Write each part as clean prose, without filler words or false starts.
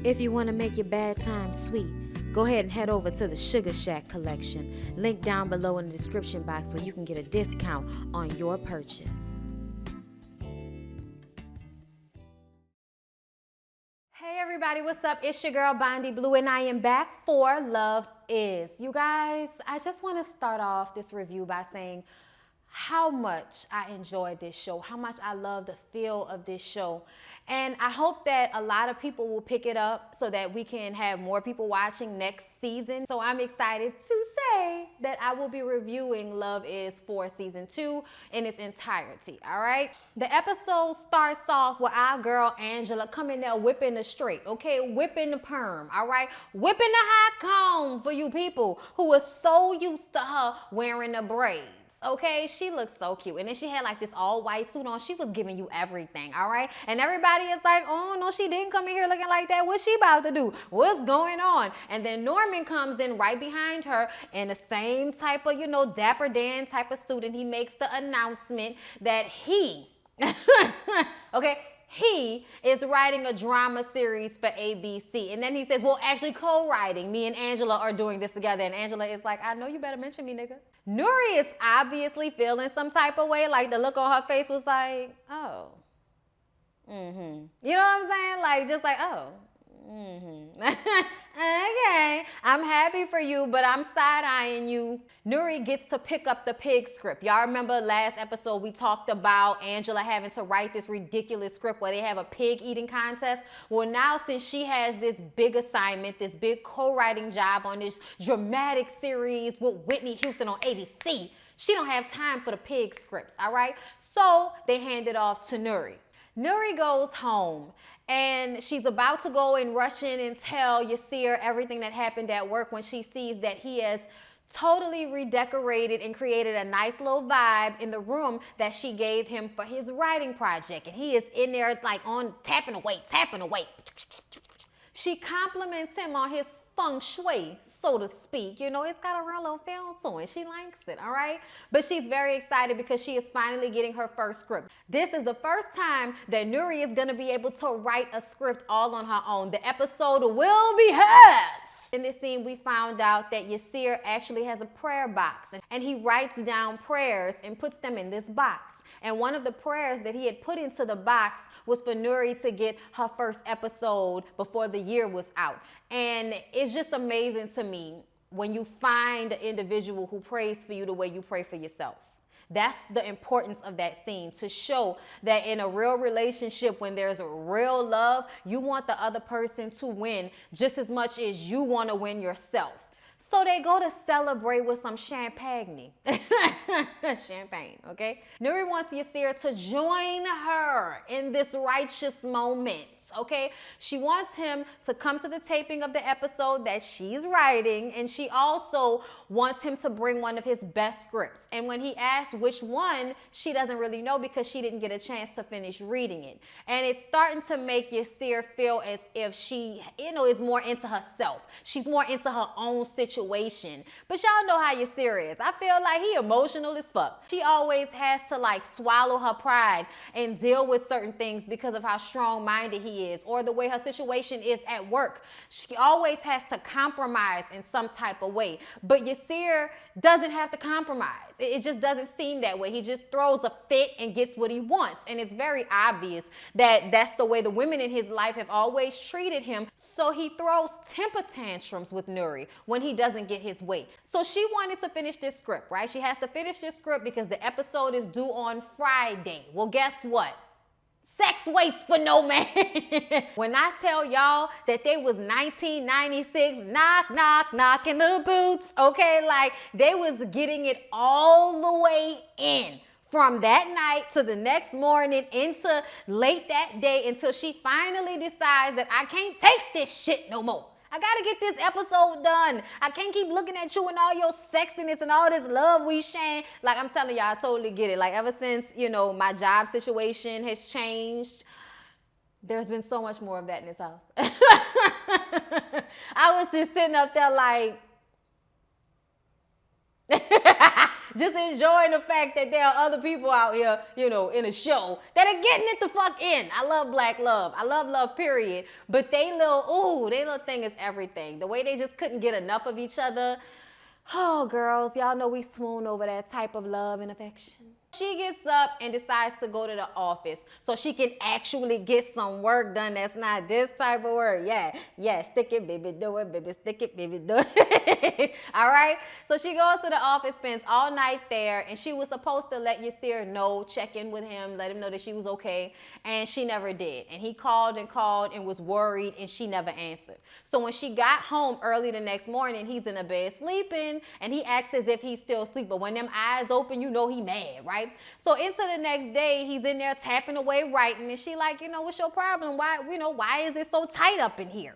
If you want to make your bad time sweet, go ahead and head over to the Sugar Shack collection. Link down below in the description box where you can get a discount on your purchase. Hey everybody, what's up? It's your girl Bondy Blue and I am back for Love Is. You guys, I just want to start off this review by saying how much I enjoyed this show, how much I love the feel of this show. And I hope that a lot of people will pick it up so that we can have more people watching next season. So I'm excited to say that I will be reviewing Love Is for season 2 in its entirety, all right? The episode starts off with our girl Angela coming there whipping the straight, okay? Whipping the perm, all right? Whipping the high comb for you people who are so used to her wearing the braids. Okay, she looks so cute. And then she had like this all white suit on. She was giving you everything, all right? And everybody is like, oh, no, she didn't come in here looking like that. What's she about to do? What's going on? And then Norman comes in right behind her in the same type of, Dapper Dan type of suit. And he makes the announcement that he, okay, he is writing a drama series for ABC. And then he says, well, actually co-writing. Me and Angela are doing this together. And Angela is like, I know you better mention me, nigga. Nuri is obviously feeling some type of way. Like the look on her face was like, oh. You know what I'm saying? Like, just like, oh. Okay, I'm happy for you, but I'm side-eyeing you. Nuri gets to pick up the pig script. Y'all remember last episode we talked about Angela having to write this ridiculous script where they have a pig eating contest? Well, now since she has this big assignment, this big co-writing job on this dramatic series with Whitney Houston on ABC, she don't have time for the pig scripts, all right? So they hand it off to Nuri. Nuri goes home and she's about to go and rush in and tell Yasir everything that happened at work when she sees that he has totally redecorated and created a nice little vibe in the room that she gave him for his writing project. And he is in there like on tapping away. She compliments him on his feng shui, so to speak. It's got a real little feel to it. She likes it, all right? But she's very excited because she is finally getting her first script. This is the first time that Nuri is going to be able to write a script all on her own. The episode will be hers. In this scene, we found out that Yasir actually has a prayer box, and he writes down prayers and puts them in this box. And one of the prayers that he had put into the box was for Nuri to get her first episode before the year was out. And it's just amazing to me when you find an individual who prays for you the way you pray for yourself. That's the importance of that scene, to show that in a real relationship, when there's a real love, you want the other person to win just as much as you want to win yourself. So they go to celebrate with some champagne. Champagne, okay? Nuri wants Yasir to join her in this righteous moment. Okay, she wants him to come to the taping of the episode that she's writing, and she also wants him to bring one of his best scripts. And when he asks which one, she doesn't really know because she didn't get a chance to finish reading it. And it's starting to make Yasir feel as if she, is more into herself. She's more into her own situation. But y'all know how Yasir is. I feel like he emotional as fuck. She always has to like swallow her pride and deal with certain things because of how strong-minded he is, or the way her situation is at work. She always has to compromise in some type of way. But Yasir doesn't have to compromise. It just doesn't seem that way. He just throws a fit and gets what he wants. And it's very obvious that that's the way the women in his life have always treated him. So he throws temper tantrums with Nuri when he doesn't get his way. So she wanted to finish this script, right? She has to finish this script because the episode is due on Friday. Well, guess what? Sex waits for no man. When I tell y'all that they was 1996, knocking the boots, okay? Like, they was getting it all the way in from that night to the next morning into late that day until she finally decides that I can't take this shit no more. I gotta get this episode done. I can't keep looking at you and all your sexiness and all this love we sharing. Like, I'm telling y'all, I totally get it. Like, ever since, my job situation has changed, there's been so much more of that in this house. I was just sitting up there like, just enjoying the fact that there are other people out here, you know, in a show that are getting it the fuck in. I love black love. I love love, period. But they little thing is everything. The way they just couldn't get enough of each other. Oh, girls, y'all know we swoon over that type of love and affection. She gets up and decides to go to the office so she can actually get some work done that's not this type of work. Yeah, stick it, baby, do it, baby, stick it, baby, do it. All right? So she goes to the office, spends all night there, and she was supposed to let Yasir know, check in with him, let him know that she was okay, and she never did. And he called and was worried, and she never answered. So when she got home early the next morning, he's in the bed sleeping, and he acts as if he's still asleep, but when them eyes open, you know he mad, right? So into the next day, he's in there tapping away writing, and she like, you know, what's your problem? Why is it so tight up in here?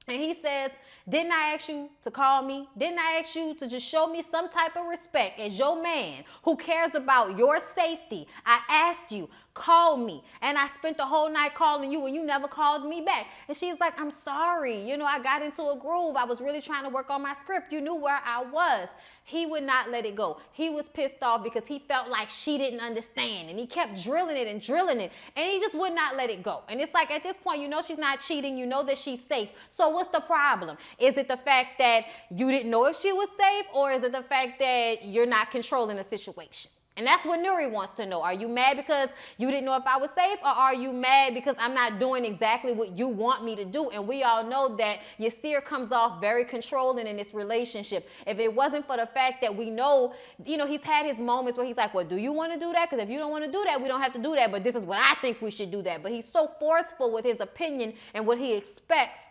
And he says, didn't I ask you to call me? Didn't I ask you to just show me some type of respect as your man who cares about your safety? I asked you, call me. And I spent the whole night calling you and you never called me back. And she's like, I'm sorry. You know, I got into a groove. I was really trying to work on my script. You knew where I was. He would not let it go. He was pissed off because he felt like she didn't understand. And he kept drilling it. And he just would not let it go. And it's like, at this point, you know she's not cheating. You know that she's safe. So what's the problem? Is it the fact that you didn't know if she was safe? Or is it the fact that you're not controlling the situation? And that's what Nuri wants to know. Are you mad because you didn't know if I was safe? Or are you mad because I'm not doing exactly what you want me to do? And we all know that Yasir comes off very controlling in this relationship. If it wasn't for the fact that we know, you know, he's had his moments where he's like, well, do you want to do that? Because if you don't want to do that, we don't have to do that. But this is what I think we should do that. But he's so forceful with his opinion and what he expects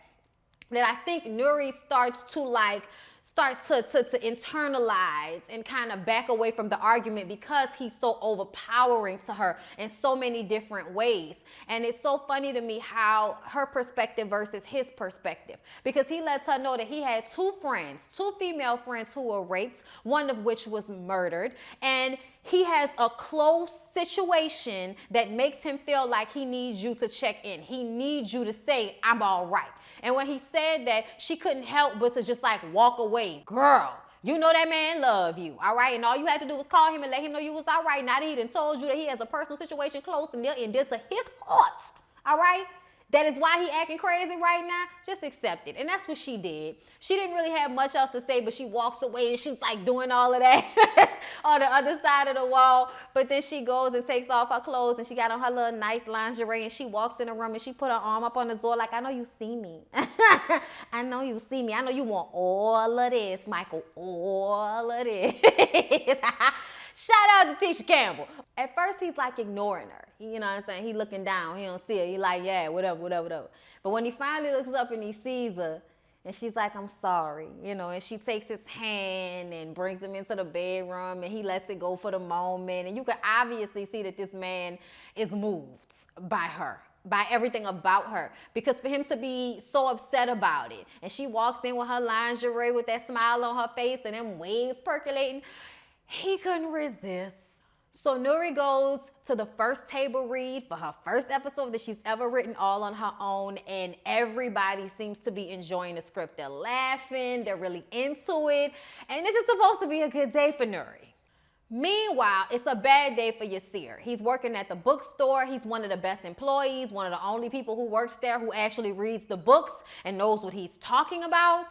that I think Nuri starts to internalize and kind of back away from the argument because he's so overpowering to her in so many different ways. And it's so funny to me how her perspective versus his perspective, because he lets her know that he had two female friends who were raped, one of which was murdered, and he has a close situation that makes him feel like he needs you to check in. He needs you to say, I'm all right. And when he said that, she couldn't help but to just like walk away. Girl, you know that man love you, all right? And all you had to do was call him and let him know you was all right. Now that he done told you that he has a personal situation close and dear to his heart, all right? That is why he acting crazy right now. Just accept it. And that's what she did. She didn't really have much else to say, but she walks away and she's like doing all of that on the other side of the wall. But then she goes and takes off her clothes and she got on her little nice lingerie and she walks in the room and she put her arm up on the door like, I know you see me. I know you see me. I know you want all of this, Michael. All of this. Shout out to Tisha Campbell. At first, he's like ignoring her. You know what I'm saying? He looking down. He don't see her. He like, yeah, whatever. But when he finally looks up and he sees her, and she's like, I'm sorry, you know, and she takes his hand and brings him into the bedroom and he lets it go for the moment. And you can obviously see that this man is moved by her, by everything about her, because for him to be so upset about it, and she walks in with her lingerie with that smile on her face and them waves percolating, he couldn't resist. So Nuri goes to the first table read for her first episode that she's ever written all on her own, and everybody seems to be enjoying the script. They're laughing, they're really into it, and this is supposed to be a good day for Nuri. Meanwhile, it's a bad day for Yasir. He's working at the bookstore. He's one of the best employees, one of the only people who works there who actually reads the books and knows what he's talking about.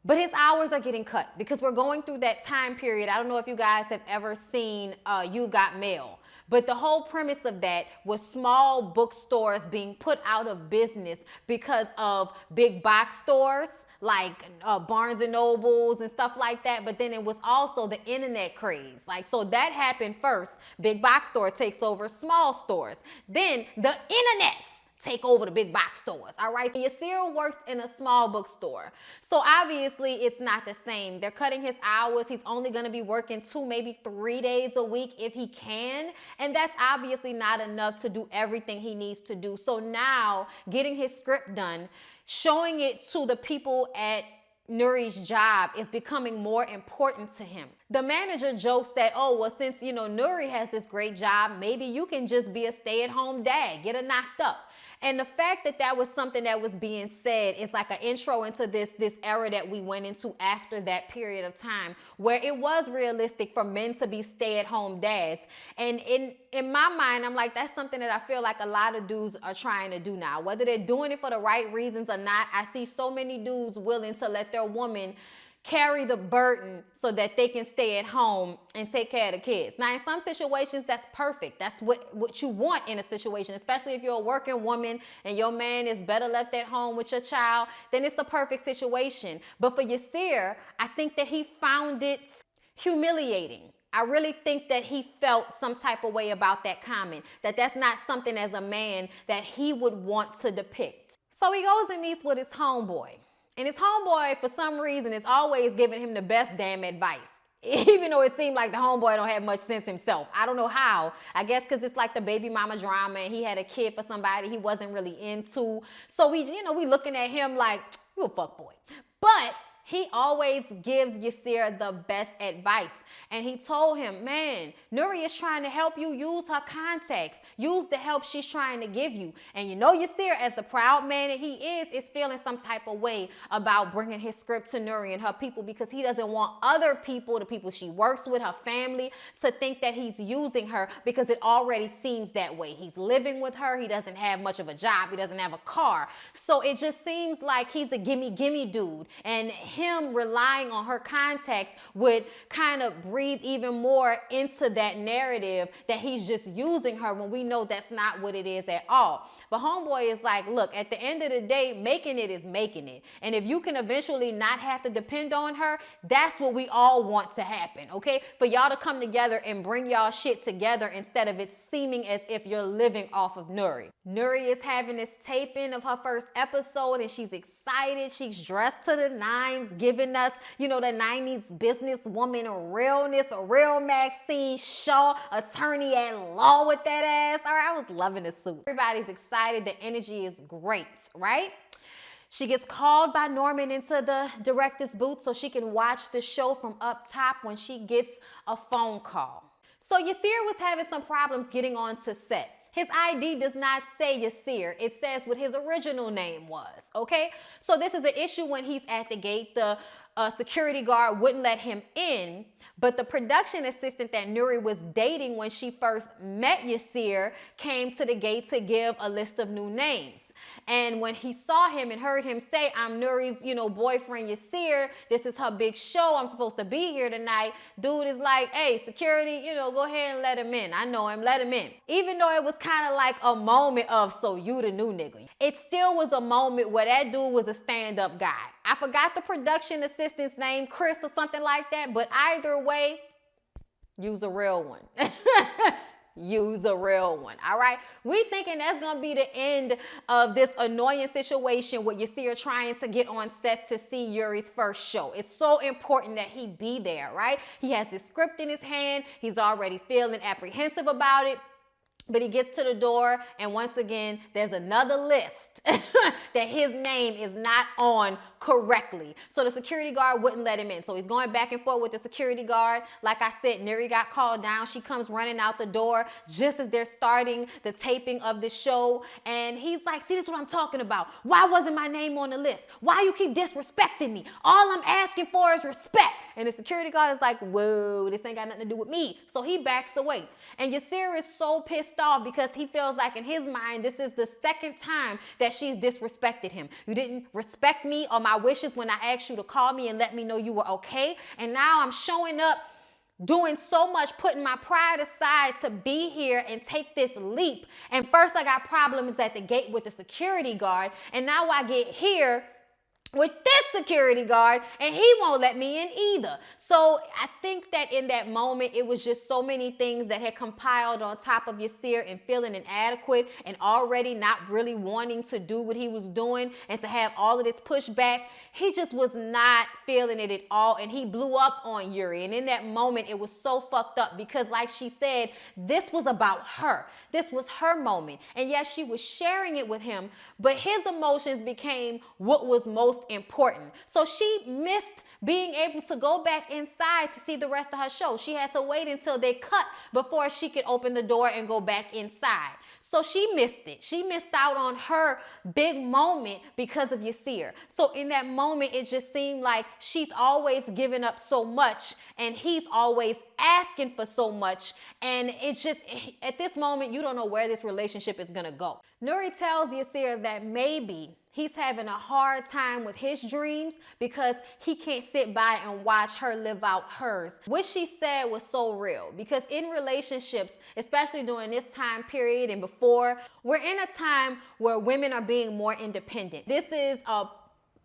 But his hours are getting cut because we're going through that time period. I don't know if you guys have ever seen You've Got Mail, but the whole premise of that was small bookstores being put out of business because of big box stores like Barnes and Nobles and stuff like that. But then it was also the internet craze. Like, so that happened first. Big box store takes over small stores. Then the internets take over the big box stores, all right? Yasir works in a small bookstore. So obviously it's not the same. They're cutting his hours. He's only gonna be working 2, maybe 3 days a week if he can. And that's obviously not enough to do everything he needs to do. So now getting his script done, showing it to the people at Nuri's job is becoming more important to him. The manager jokes that, oh, well, since, you know, Nuri has this great job, maybe you can just be a stay-at-home dad, get her knocked up. And the fact that that was something that was being said is like an intro into this era that we went into after that period of time, where it was realistic for men to be stay-at-home dads. And in my mind, I'm like, that's something that I feel like a lot of dudes are trying to do now. Whether they're doing it for the right reasons or not, I see so many dudes willing to let their woman carry the burden so that they can stay at home and take care of the kids. Now, in some situations, that's perfect. That's what you want in a situation, especially if you're a working woman and your man is better left at home with your child, then it's the perfect situation. But for Yasir, I think that he found it humiliating. I really think that he felt some type of way about that comment, that that's not something as a man that he would want to depict. So he goes and meets with his homeboy. And his homeboy, for some reason, is always giving him the best damn advice. Even though it seemed like the homeboy don't have much sense himself. I don't know how. I guess because it's like the baby mama drama and he had a kid for somebody he wasn't really into. So we looking at him like, you a fuckboy. But he always gives Yasir the best advice. And he told him, man, Nuri is trying to help you. Use her contacts. Use the help she's trying to give you. And you know Yasir, as the proud man that he is feeling some type of way about bringing his script to Nuri and her people, because he doesn't want other people, the people she works with, her family, to think that he's using her, because it already seems that way. He's living with her. He doesn't have much of a job. He doesn't have a car. So it just seems like he's the gimme dude. And him relying on her contacts would kind of breathe even more into that narrative that he's just using her, when we know that's not what it is at all. But homeboy is like, look, at the end of the day, making it is making it. And if you can eventually not have to depend on her, that's what we all want to happen, okay? For y'all to come together and bring y'all shit together instead of it seeming as if you're living off of Nuri. Nuri is having this taping of her first episode and she's excited. She's dressed to the nines, giving us, the 90s businesswoman realness, a real Maxine Shaw, attorney at law with that ass. All right, I was loving the suit. Everybody's excited. The energy is great, right? She gets called by Norman into the director's booth so she can watch the show from up top when she gets a phone call. So Yasir was having some problems getting onto set. His ID does not say Yasir. It says what his original name was, okay? So this is an issue when he's at the gate. The security guard wouldn't let him in, but the production assistant that Nuri was dating when she first met Yasir came to the gate to give a list of new names. And when he saw him and heard him say, I'm Nuri's, boyfriend Yasir, this is her big show, I'm supposed to be here tonight, dude is like, hey, security, go ahead and let him in. I know him, let him in. Even though it was kind of like a moment of, so you the new nigga. It still was a moment where that dude was a stand-up guy. I forgot the production assistant's name, Chris or something like that, but either way, use a real one. Use a real one, all right? We thinking that's gonna be the end of this annoying situation with Yasir trying to get on set to see Yuri's first show. It's so important that he be there, right? He has this script in his hand. He's already feeling apprehensive about it. But he gets to the door, and once again, there's another list that his name is not on correctly. So the security guard wouldn't let him in. So he's going back and forth with the security guard. Like I said, Nuri got called down. She comes running out the door just as they're starting the taping of the show. And he's like, see, this is what I'm talking about. Why wasn't my name on the list? Why you keep disrespecting me? All I'm asking for is respect. And the security guard is like, whoa, this ain't got nothing to do with me. So he backs away. And Yasir is so pissed off because he feels like in his mind, this is the second time that she's disrespected him. You didn't respect me or my wishes when I asked you to call me and let me know you were okay. And now I'm showing up doing so much, putting my pride aside to be here and take this leap. And first I got problems at the gate with the security guard. And now I get here with this security guard and he won't let me in either. So I think that in that moment, it was just so many things that had compiled on top of Yasir and feeling inadequate and already not really wanting to do what he was doing and to have all of this pushback. He just was not feeling it at all. And he blew up on Yuri. And in that moment, it was so fucked up because like she said, this was about her. This was her moment. And yes, she was sharing it with him, but his emotions became what was most most important. So she missed being able to go back inside to see the rest of her show. She had to wait until they cut before she could open the door and go back inside. So she missed it. She missed out on her big moment because of Yasir. So in that moment, it just seemed like she's always giving up so much and he's always asking for so much. And it's just, at this moment, you don't know where this relationship is going to go. Nuri tells Yasir that maybe he's having a hard time with his dreams because he can't sit by and watch her live out hers. What she said was so real, because in relationships, especially during this time period and before, we're in a time where women are being more independent. This is a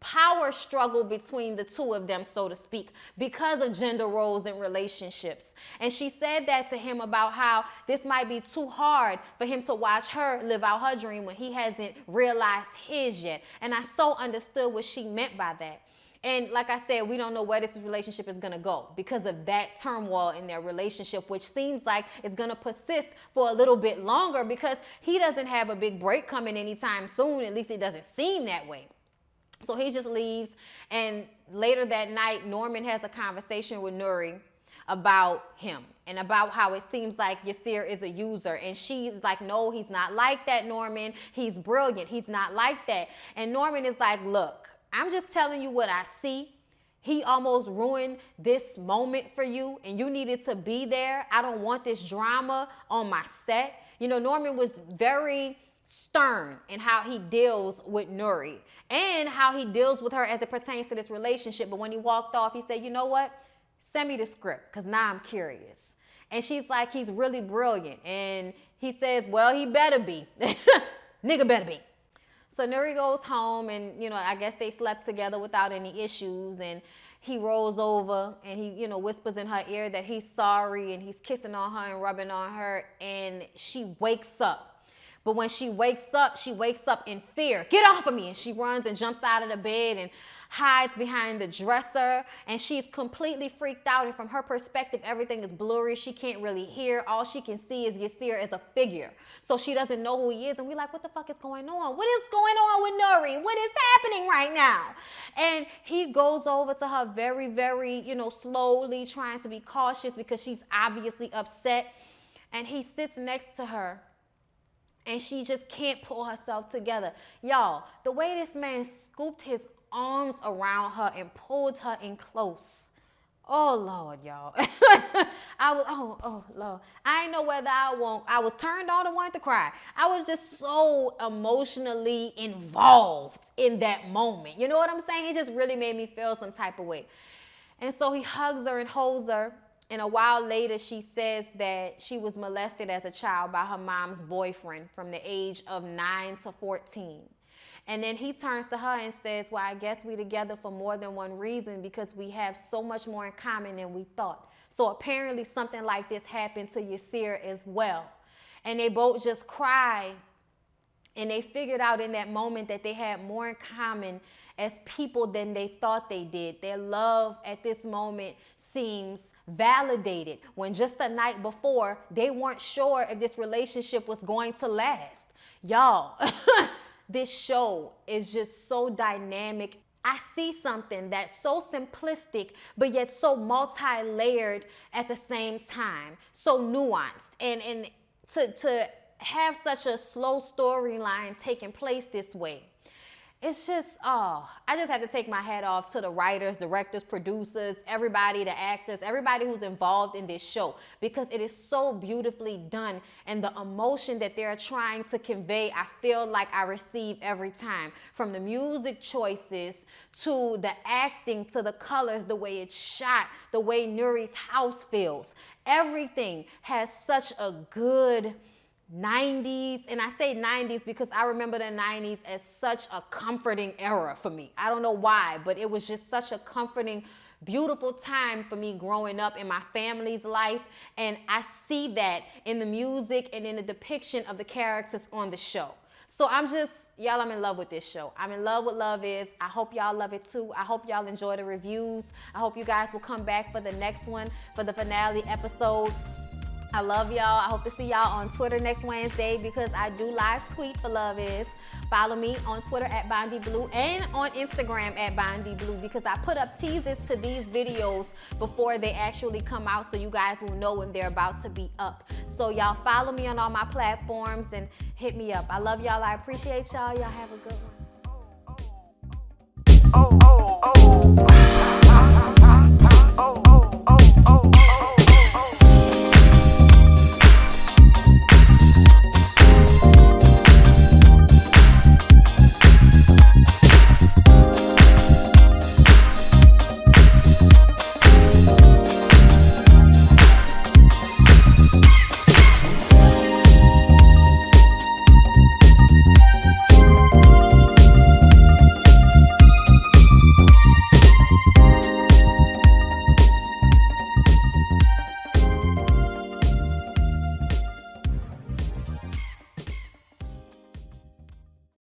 power struggle between the two of them, so to speak, because of gender roles in relationships. And she said that to him about how this might be too hard for him to watch her live out her dream when he hasn't realized his yet. And I so understood what she meant by that. And like I said, we don't know where this relationship is going to go because of that turmoil in their relationship, which seems like it's going to persist for a little bit longer because he doesn't have a big break coming anytime soon. At least it doesn't seem that way. So he just leaves, and later that night, Norman has a conversation with Nuri about him and about how it seems like Yasir is a user. And she's like, no, he's not like that, Norman. He's brilliant. He's not like that. And Norman is like, look, I'm just telling you what I see. He almost ruined this moment for you, and you needed to be there. I don't want this drama on my set. You know, Norman was very stern in how he deals with Nuri and how he deals with her as it pertains to this relationship. But when he walked off, he said, you know what? Send me the script, because now I'm curious. And she's like, he's really brilliant. And he says, well, he better be. Nigga better be. So Nuri goes home, and, you know, I guess they slept together without any issues. And he rolls over and he, you know, whispers in her ear that he's sorry, and he's kissing on her and rubbing on her. And she wakes up. But when she wakes up in fear. Get off of me. And she runs and jumps out of the bed and hides behind the dresser. And she's completely freaked out. And from her perspective, everything is blurry. She can't really hear. All she can see is Yasir as a figure. So she doesn't know who he is. And we're like, what the fuck is going on? What is going on with Nuri? What is happening right now? And he goes over to her very, very, you know, slowly, trying to be cautious because she's obviously upset. And he sits next to her. And she just can't pull herself together. Y'all, the way this man scooped his arms around her and pulled her in close. Oh, Lord, y'all. Lord. I didn't know whether I was turned on or wanted to cry. I was just so emotionally involved in that moment. You know what I'm saying? It just really made me feel some type of way. And so he hugs her and holds her. And a while later, she says that she was molested as a child by her mom's boyfriend from the age of 9 to 14. And then he turns to her and says, well, I guess we together for more than one reason, because we have so much more in common than we thought. So apparently something like this happened to Yasir as well. And they both just cry. And they figured out in that moment that they had more in common as people than they thought they did. Their love at this moment seems validated, when just the night before, they weren't sure if this relationship was going to last. Y'all, this show is just so dynamic. I see something that's so simplistic, but yet so multi-layered at the same time, so nuanced. And to have such a slow storyline taking place this way, it's just, I just have to take my hat off to the writers, directors, producers, everybody, the actors, everybody who's involved in this show, because it is so beautifully done. And the emotion that they're trying to convey, I feel like I receive every time. From the music choices to the acting to the colors, the way it's shot, the way Nuri's house feels. Everything has such a good 90s, and I say 90s because I remember the 90s as such a comforting era for me. I don't know why, but it was just such a comforting, beautiful time for me growing up in my family's life. And I see that in the music and in the depiction of the characters on the show. So I'm in love with this show. I'm in love with Love Is. I hope y'all love it too. I hope y'all enjoy the reviews. I hope you guys will come back for the next one, for the finale episode. I love y'all. I hope to see y'all on Twitter next Wednesday because I do live tweet for Love Is. Follow me on Twitter at BONDY.BLUE and on Instagram at BONDY.BLUE because I put up teasers to these videos before they actually come out so you guys will know when they're about to be up. So y'all follow me on all my platforms and hit me up. I love y'all. I appreciate y'all. Y'all have a good one.